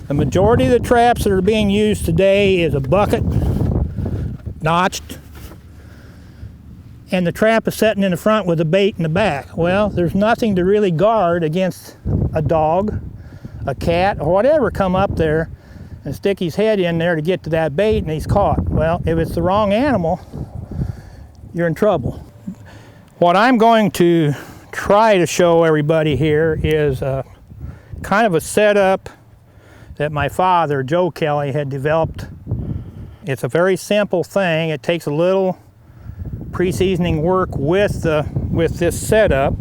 The majority of the traps that are being used today is a bucket, notched, and the trap is sitting in the front with a bait in the back. Well, there's nothing to really guard against a dog, a cat, or whatever come up there and stick his head in there to get to that bait and he's caught. Well, if it's the wrong animal, you're in trouble. What I'm going to try to show everybody here is kind of a setup that my father, Joe Kelly, had developed. It's a very simple thing. It takes a little pre-seasoning work with this setup.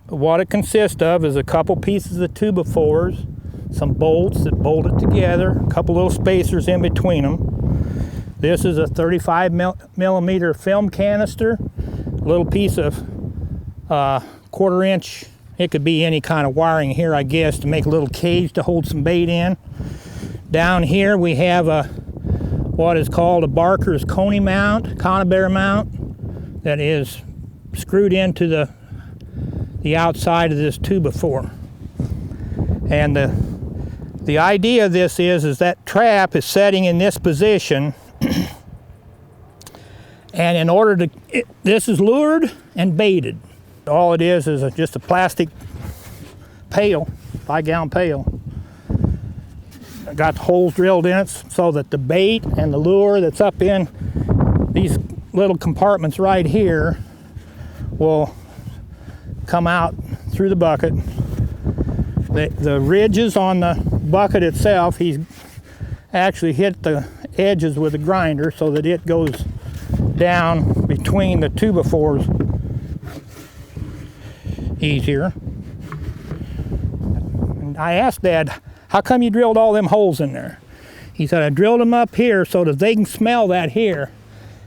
But what it consists of is a couple pieces of 2x4s, some bolts that bolt it together, a couple little spacers in between them. This is a 35 millimeter film canister, a little piece of 1/4 inch, it could be any kind of wiring here, I guess, to make a little cage to hold some bait in. Down here we have what is called a Barker's Coney mount, conibear mount, that is screwed into the outside of this 2x4. And the idea of this is that trap is setting in this position, and in order to, this is lured and baited. All it is just a plastic pail, 5-gallon pail. Got holes drilled in it so that the bait and the lure that's up in these little compartments right here will come out through the bucket. The ridges on the bucket itself, he's actually hit the edges with a grinder so that it goes down between the 2x4s easier. And I asked Dad, how come you drilled all them holes in there? He said, I drilled them up here so that they can smell that here.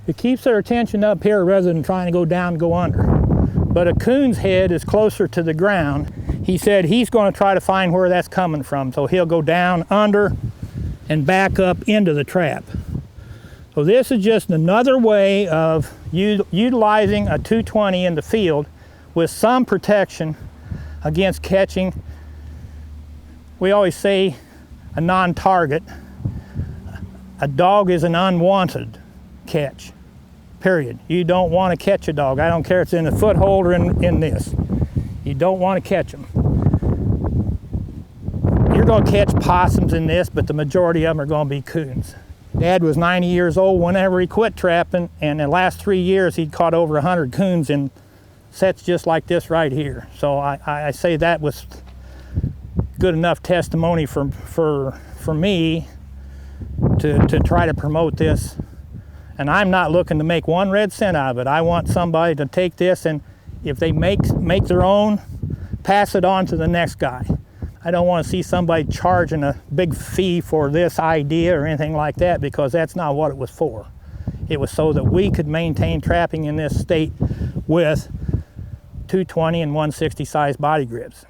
It keeps their attention up here rather than trying to go down and go under. But a coon's head is closer to the ground. He said he's going to try to find where that's coming from, so he'll go down, under, and back up into the trap. So this is just another way of utilizing a 220 in the field with some protection against catching. We always say a non-target. A dog is an unwanted catch, period. You don't want to catch a dog. I don't care if it's in a foothold or in this. You don't want to catch them. You're going to catch possums in this, but the majority of them are going to be coons. Dad was 90 years old whenever he quit trapping, and in the last 3 years he'd caught over 100 coons in sets just like this right here. So I say that was good enough testimony for me to try to promote this. And I'm not looking to make 1 red cent out of it. I want somebody to take this, and if they make their own, pass it on to the next guy. I don't want to see somebody charging a big fee for this idea or anything like that, because that's not what it was for. It was so that we could maintain trapping in this state with 220 and 160 size body grips.